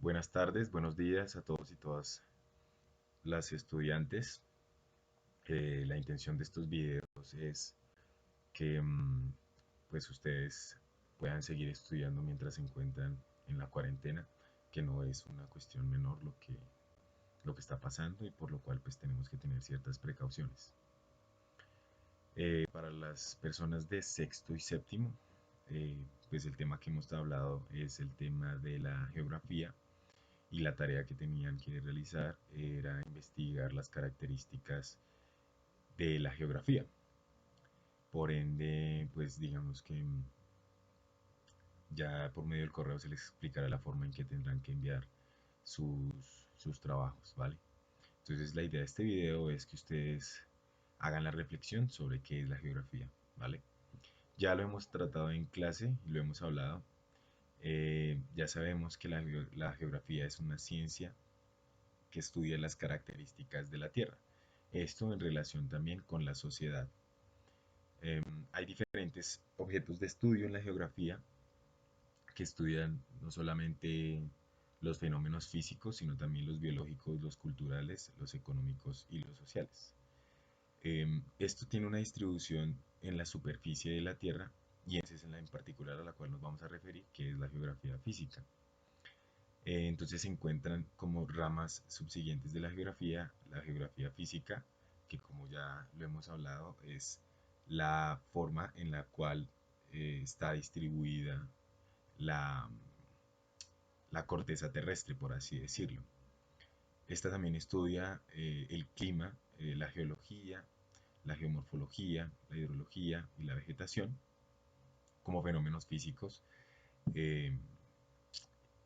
Buenas tardes, buenos días a todos y todas las estudiantes. La intención de estos videos es que pues ustedes puedan seguir estudiando mientras se encuentran en la cuarentena, que no es una cuestión menor lo que está pasando y por lo cual pues tenemos que tener ciertas precauciones. Para las personas de sexto y séptimo, pues el tema que hemos hablado es el tema de la geografía y la tarea que tenían que realizar era investigar las características de la geografía. Por ende, pues digamos que ya por medio del correo se les explicará la forma en que tendrán que enviar sus trabajos, ¿vale? Entonces la idea de este video es que ustedes hagan la reflexión sobre qué es la geografía, ¿vale? Ya lo hemos tratado en clase y lo hemos hablado. Ya sabemos que la geografía es una ciencia que estudia las características de la Tierra. Esto en relación también con la sociedad. Eh, Hay diferentes objetos de estudio en la geografía que estudian no solamente los fenómenos físicos, sino también los biológicos, los culturales, los económicos y los sociales. Esto tiene una distribución en la superficie de la Tierra y esa es en particular a la cual nos vamos a referir, que es la geografía física. Entonces se encuentran como ramas subsiguientes de la geografía física, que como ya lo hemos hablado, es la forma en la cual está distribuida la, la corteza terrestre, por así decirlo. Esta también estudia el clima, la geología, la geomorfología, la hidrología y la vegetación como fenómenos físicos, eh,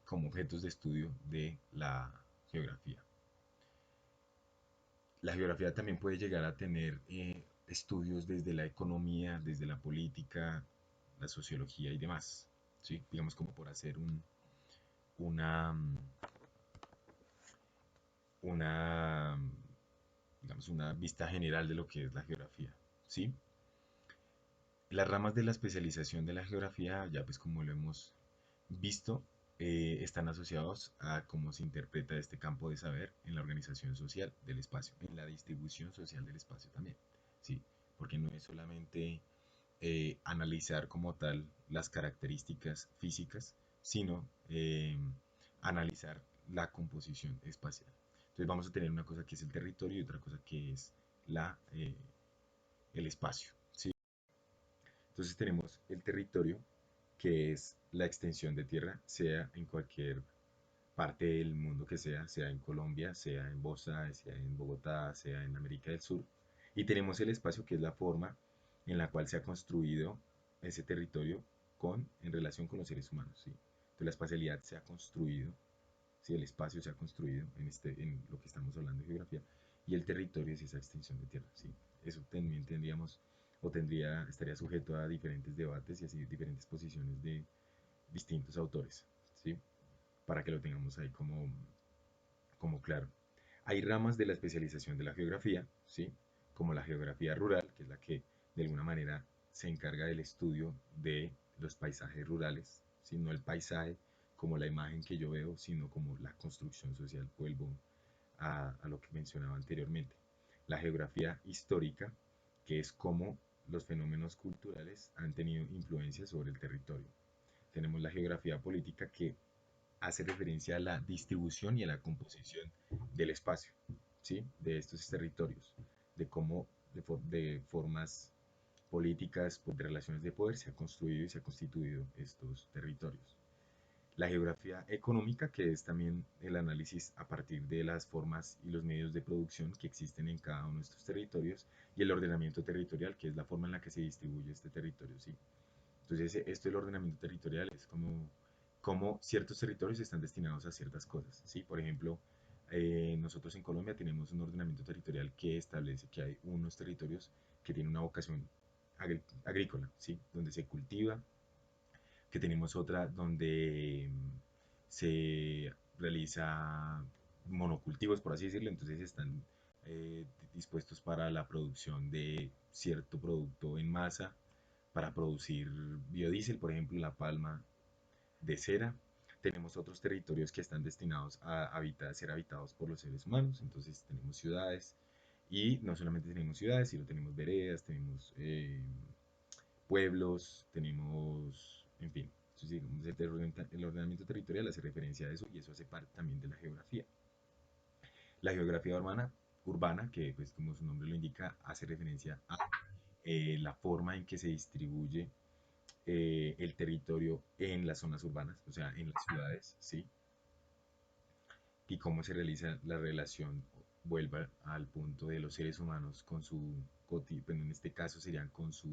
como objetos de estudio de la geografía. La geografía también puede llegar a tener estudios desde la economía, desde la política, la sociología y demás, ¿sí? Digamos como por hacer una, una, digamos una vista general de lo que es la geografía, ¿sí? Las ramas de la especialización de la geografía, ya pues como lo hemos visto, están asociados a cómo se interpreta este campo de saber en la organización social del espacio, en la distribución social del espacio también, ¿sí? Porque no es solamente analizar como tal las características físicas, sino analizar la composición espacial. Entonces vamos a tener una cosa que es el territorio y otra cosa que es el espacio, ¿sí? Entonces tenemos el territorio, que es la extensión de tierra, sea en cualquier parte del mundo que sea en Colombia, sea en Bosa, sea en Bogotá, sea en América del Sur. Y tenemos el espacio, que es la forma en la cual se ha construido ese territorio en relación con los seres humanos, ¿sí? Entonces la espacialidad se ha construido, ¿sí? El espacio se ha construido en lo que estamos hablando de geografía, y el territorio es esa extensión de tierra, ¿sí? Eso también tendríamos, estaría sujeto a diferentes debates y así diferentes posiciones de distintos autores, ¿sí? Para que lo tengamos ahí como claro. Hay ramas de la especialización de la geografía, ¿sí? Como la geografía rural, que es la que de alguna manera se encarga del estudio de los paisajes rurales, ¿sí? No el paisaje como la imagen que yo veo, sino como la construcción social. Vuelvo a lo que mencionaba anteriormente. La geografía histórica, que es cómo los fenómenos culturales han tenido influencia sobre el territorio. Tenemos la geografía política, que hace referencia a la distribución y a la composición del espacio, ¿sí? De estos territorios, de cómo de formas políticas, de relaciones de poder se ha construido y se ha constituido estos territorios. La geografía económica, que es también el análisis a partir de las formas y los medios de producción que existen en cada uno de estos territorios, y el ordenamiento territorial, que es la forma en la que se distribuye este territorio, ¿sí? Entonces, esto del ordenamiento territorial es como ciertos territorios están destinados a ciertas cosas, ¿sí? Por ejemplo, nosotros en Colombia tenemos un ordenamiento territorial que establece que hay unos territorios que tienen una vocación agrícola, ¿sí? Donde se cultiva, que tenemos otra donde se realiza monocultivos, por así decirlo, entonces están dispuestos para la producción de cierto producto en masa, para producir biodiesel, por ejemplo, la palma de cera. Tenemos otros territorios que están destinados a ser habitados por los seres humanos, entonces tenemos ciudades, y no solamente tenemos ciudades, sino tenemos veredas, tenemos pueblos, tenemos, en fin. Entonces, digamos, el ordenamiento territorial hace referencia a eso y eso hace parte también de la geografía. La geografía urbana, que pues como su nombre lo indica, hace referencia a la forma en que se distribuye el territorio en las zonas urbanas, o sea, en las ciudades, ¿sí? Y cómo se realiza la relación, vuelva al punto de los seres humanos con su, bueno, en este caso serían con su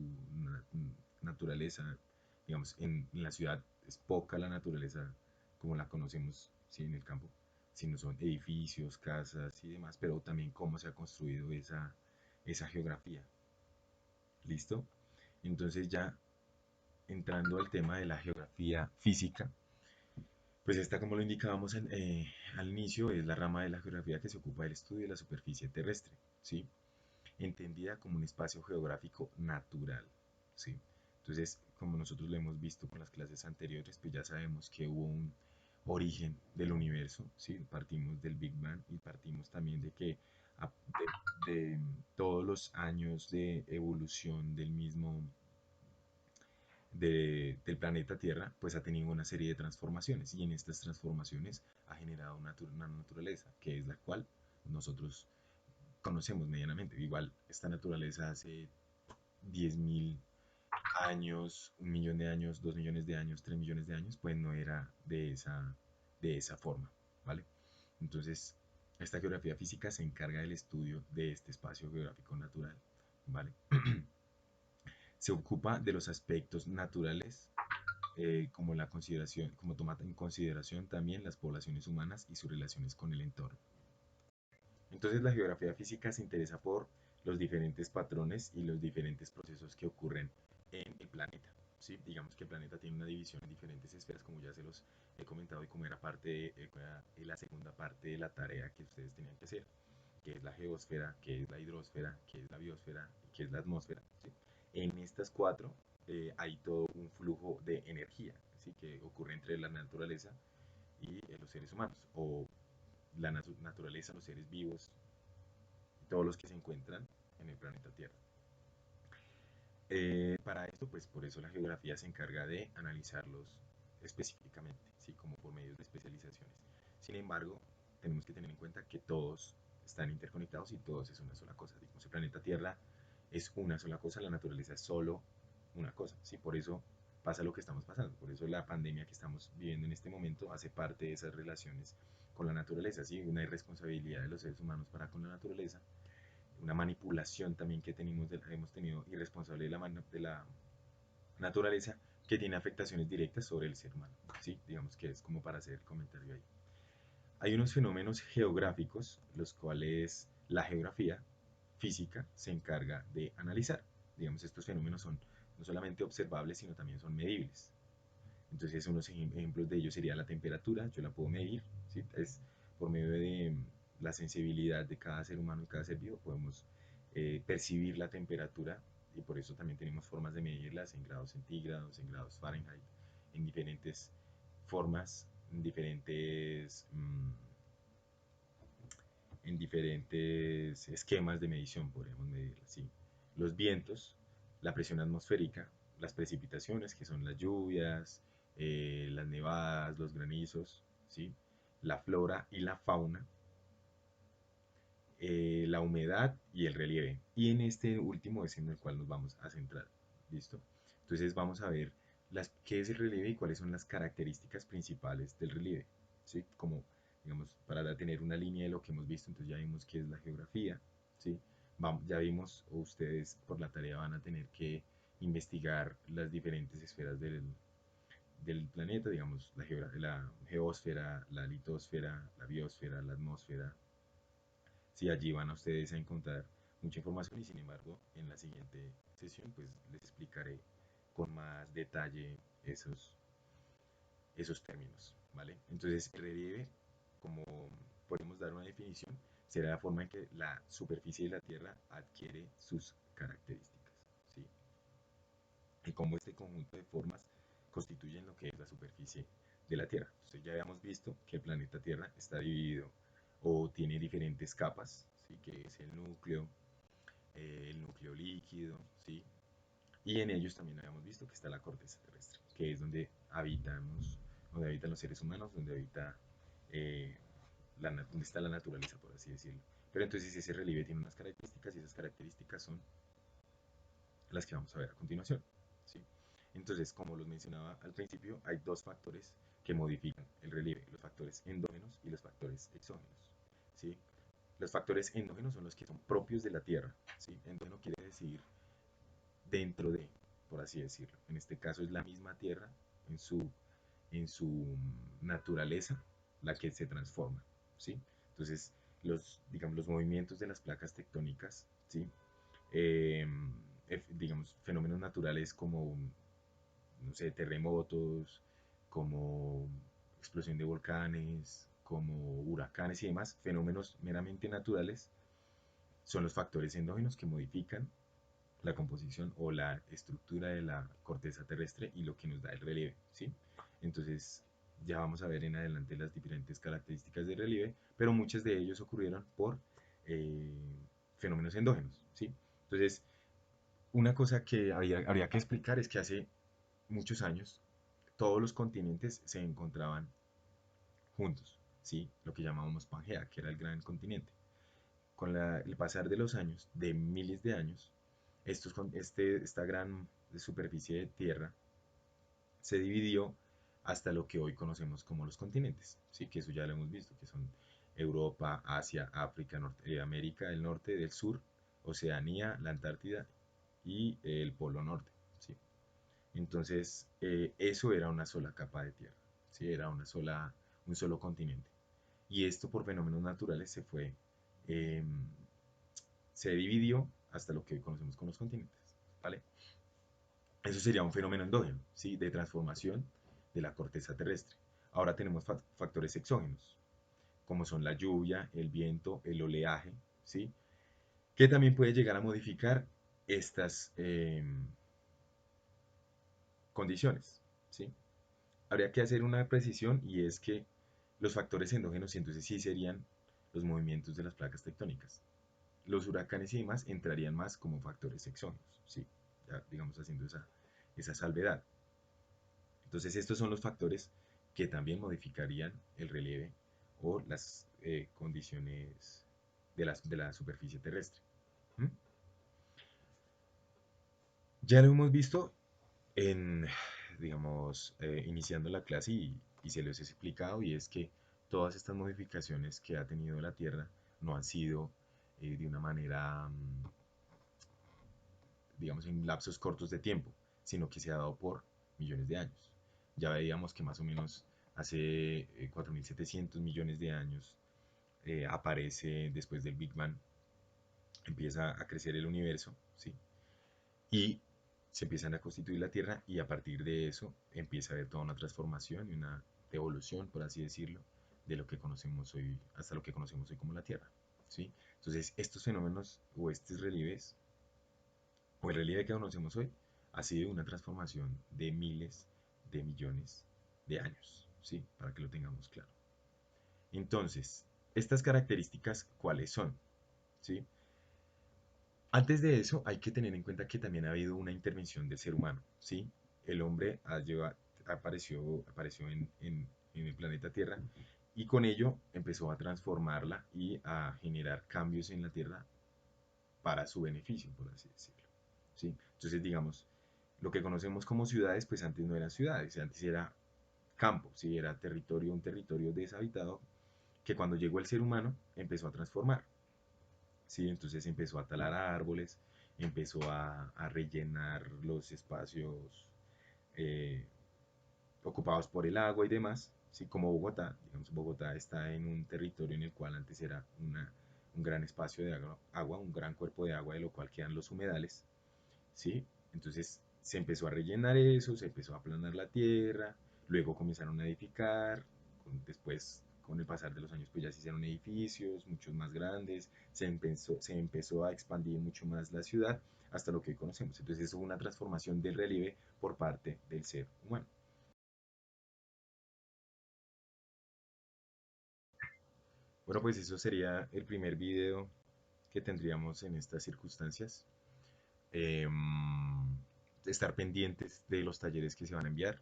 naturaleza, digamos, en la ciudad es poca la naturaleza como la conocemos, ¿sí? En el campo, sino son edificios, casas y demás, pero también cómo se ha construido esa geografía, ¿listo? Entonces ya entrando al tema de la geografía física, pues esta, como lo indicábamos al inicio, es la rama de la geografía que se ocupa del estudio de la superficie terrestre, ¿sí? Entendida como un espacio geográfico natural, ¿sí? Entonces, como nosotros lo hemos visto con las clases anteriores, pues ya sabemos que hubo un origen del universo, ¿sí? Partimos del Big Bang y partimos también de que de todos los años de evolución del planeta Tierra, pues ha tenido una serie de transformaciones y en estas transformaciones ha generado una naturaleza que es la cual nosotros conocemos medianamente. Igual esta naturaleza hace 10.000 años, 1.000.000 de años, 2.000.000 de años, 3.000.000 de años, pues no era de esa forma, ¿vale? Entonces, esta geografía física se encarga del estudio de este espacio geográfico natural, ¿vale? Se ocupa de los aspectos naturales como la consideración, como toma en consideración también las poblaciones humanas y sus relaciones con el entorno. Entonces la geografía física se interesa por los diferentes patrones y los diferentes procesos que ocurren en el planeta. ¿Sí? Digamos que el planeta tiene una división en diferentes esferas, como ya se los he comentado y como era parte de la segunda parte de la tarea que ustedes tenían que hacer, que es la geosfera, que es la hidrosfera, que es la biosfera y que es la atmósfera. ¿Sí? En estas cuatro hay todo un flujo de energía, ¿sí? Que ocurre entre la naturaleza y los seres humanos, o la naturaleza, los seres vivos, todos los que se encuentran en el planeta Tierra. Para esto, pues por eso la geografía se encarga de analizarlos específicamente, ¿sí? Como por medios de especializaciones. Sin embargo, tenemos que tener en cuenta que todos están interconectados y todos es una sola cosa. Digamos, el planeta Tierra es una sola cosa, la naturaleza es solo una cosa, ¿sí? Por eso pasa lo que estamos pasando, por eso la pandemia que estamos viviendo en este momento hace parte de esas relaciones con la naturaleza, ¿sí? Una irresponsabilidad de los seres humanos para con la naturaleza, una manipulación también que hemos tenido irresponsable de la naturaleza que tiene afectaciones directas sobre el ser humano, ¿sí? Digamos que es como para hacer el comentario ahí. Hay unos fenómenos geográficos, los cuales la geografía física se encarga de analizar. Digamos, estos fenómenos son no solamente observables, sino también son medibles. Entonces, unos ejemplos de ello sería la temperatura, yo la puedo medir, ¿sí? Es por medio de la sensibilidad de cada ser humano y cada ser vivo, podemos percibir la temperatura y por eso también tenemos formas de medirlas en grados centígrados, en grados Fahrenheit, en diferentes formas, en diferentes esquemas de medición, podríamos medirla así. Los vientos, la presión atmosférica, las precipitaciones, que son las lluvias, las nevadas, los granizos, ¿sí? La flora y la fauna, la humedad y el relieve. Y en este último es en el cual nos vamos a centrar. ¿Listo? Entonces vamos a ver qué es el relieve y cuáles son las características principales del relieve. ¿Sí? Como, digamos, para tener una línea de lo que hemos visto, entonces ya vimos qué es la geografía. ¿Sí? Ya vimos, o ustedes por la tarea van a tener que investigar las diferentes esferas del planeta, digamos, la geósfera, la litosfera, la biosfera, la atmósfera, sí, allí van a ustedes a encontrar mucha información y sin embargo en la siguiente sesión pues les explicaré con más detalle esos términos, ¿vale? Entonces el relieve, como podemos dar una definición, será la forma en que la superficie de la Tierra adquiere sus características, ¿sí? Y cómo este conjunto de formas constituyen lo que es la superficie de la Tierra. Entonces ya habíamos visto que el planeta Tierra está dividido o tiene diferentes capas, ¿sí? Que es el núcleo líquido, ¿sí? Y en ellos también habíamos visto que está la corteza terrestre, que es donde habitamos, donde habitan los seres humanos, donde habita eh, donde está la naturaleza, por así decirlo. Pero entonces ese relieve tiene unas características y esas características son las que vamos a ver a continuación. ¿Sí? Entonces, como los mencionaba al principio, hay dos factores que modifican el relieve, los factores endógenos y los factores exógenos. ¿Sí? Los factores endógenos son los que son propios de la Tierra. ¿Sí? Endógeno quiere decir dentro de, por así decirlo. En este caso es la misma Tierra en su naturaleza la que se transforma. ¿Sí? Entonces, digamos, los movimientos de las placas tectónicas, ¿sí? Eh, digamos, fenómenos naturales como, no sé, terremotos, como explosión de volcanes, como huracanes y demás, fenómenos meramente naturales, son los factores endógenos que modifican la composición o la estructura de la corteza terrestre y lo que nos da el relieve, ¿sí? Entonces, ya vamos a ver en adelante las diferentes características del relieve, pero muchos de ellos ocurrieron por eh, fenómenos endógenos, ¿sí? Entonces, una cosa que habría que explicar es que hace muchos años todos los continentes se encontraban juntos, ¿sí? Lo que llamábamos Pangea, que era el gran continente. Con el pasar de los años, de miles de años, esta gran superficie de tierra se dividió hasta lo que hoy conocemos como los continentes, ¿sí? Que eso ya lo hemos visto, que son Europa, Asia, África, América del Norte, del Sur, Oceanía, la Antártida y el Polo Norte, ¿sí? Entonces, eso era una sola capa de tierra, ¿sí? Era un solo continente. Y esto por fenómenos naturales eh, se dividió hasta lo que hoy conocemos como los continentes, ¿vale? Eso sería un fenómeno endógeno, ¿sí? De transformación de la corteza terrestre. Ahora tenemos factores exógenos, como son la lluvia, el viento, el oleaje, ¿sí? Que también puede llegar a modificar estas condiciones, ¿sí? Habría que hacer una precisión y es que los factores endógenos entonces sí serían los movimientos de las placas tectónicas. Los huracanes y demás entrarían más como factores exógenos, ¿sí? Ya, digamos, haciendo esa salvedad. Entonces, estos son los factores que también modificarían el relieve o las condiciones de la superficie terrestre. ¿Mm? Ya lo hemos visto en, digamos, iniciando la clase y se los he explicado, y es que todas estas modificaciones que ha tenido la Tierra no han sido de una manera, digamos, en lapsos cortos de tiempo, sino que se ha dado por millones de años. Ya veíamos que más o menos hace 4.700 millones de años aparece después del Big Bang, empieza a crecer el universo, ¿sí? Y se empiezan a constituir la Tierra y a partir de eso empieza a haber toda una transformación y una evolución, por así decirlo, de lo que conocemos hoy, hasta lo que conocemos hoy como la Tierra, ¿sí? Entonces, estos fenómenos o estos relieves o el relieve que conocemos hoy ha sido una transformación de miles de millones de años, ¿sí? Para que lo tengamos claro. Entonces, estas características, ¿cuáles son? ¿Sí? Antes de eso, hay que tener en cuenta que también ha habido una intervención del ser humano, ¿sí? El hombre apareció en el planeta Tierra y con ello empezó a transformarla y a generar cambios en la Tierra para su beneficio, por así decirlo, ¿sí? Entonces, digamos, lo que conocemos como ciudades, pues antes no eran ciudades, antes era campo, ¿sí? Era un territorio deshabitado que cuando llegó el ser humano empezó a transformar, ¿sí? Entonces empezó a talar árboles, empezó a rellenar los espacios eh, ocupados por el agua y demás, ¿sí? Como Bogotá, digamos, Bogotá está en un territorio en el cual antes era un gran espacio de agua, un gran cuerpo de agua de lo cual quedan los humedales, ¿sí? Entonces se empezó a rellenar eso, se empezó a aplanar la tierra, luego comenzaron a edificar, después con el pasar de los años pues ya se hicieron edificios muchos más grandes, se empezó a expandir mucho más la ciudad hasta lo que hoy conocemos. Entonces eso fue una transformación del relieve por parte del ser humano. Bueno, pues eso sería el primer video que tendríamos en estas circunstancias. Em, Estar pendientes de los talleres que se van a enviar,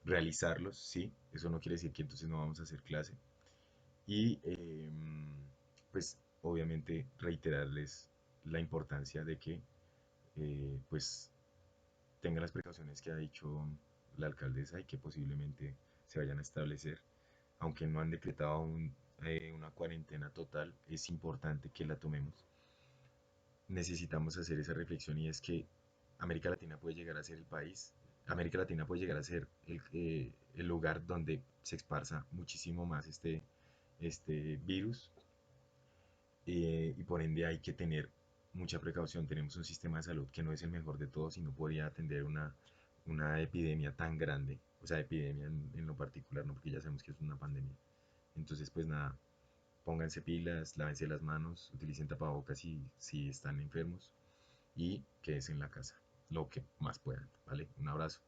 realizarlos, sí, eso no quiere decir que entonces no vamos a hacer clase. Y pues obviamente reiterarles la importancia de que pues tengan las precauciones que ha dicho la alcaldesa y que posiblemente se vayan a establecer. Aunque no han decretado aún una cuarentena total, es importante que la tomemos. Necesitamos hacer esa reflexión y es que América Latina puede llegar a ser el país, América Latina puede llegar a ser el lugar donde se esparza muchísimo más este virus y por ende hay que tener mucha precaución. Tenemos un sistema de salud que no es el mejor de todos y no podría atender una epidemia tan grande, o sea, epidemia en lo particular, no porque ya sabemos que es una pandemia. Entonces, pues nada, pónganse pilas, lávense las manos, utilicen tapabocas si están enfermos y quédense en la casa, lo que más puedan, ¿vale? Un abrazo.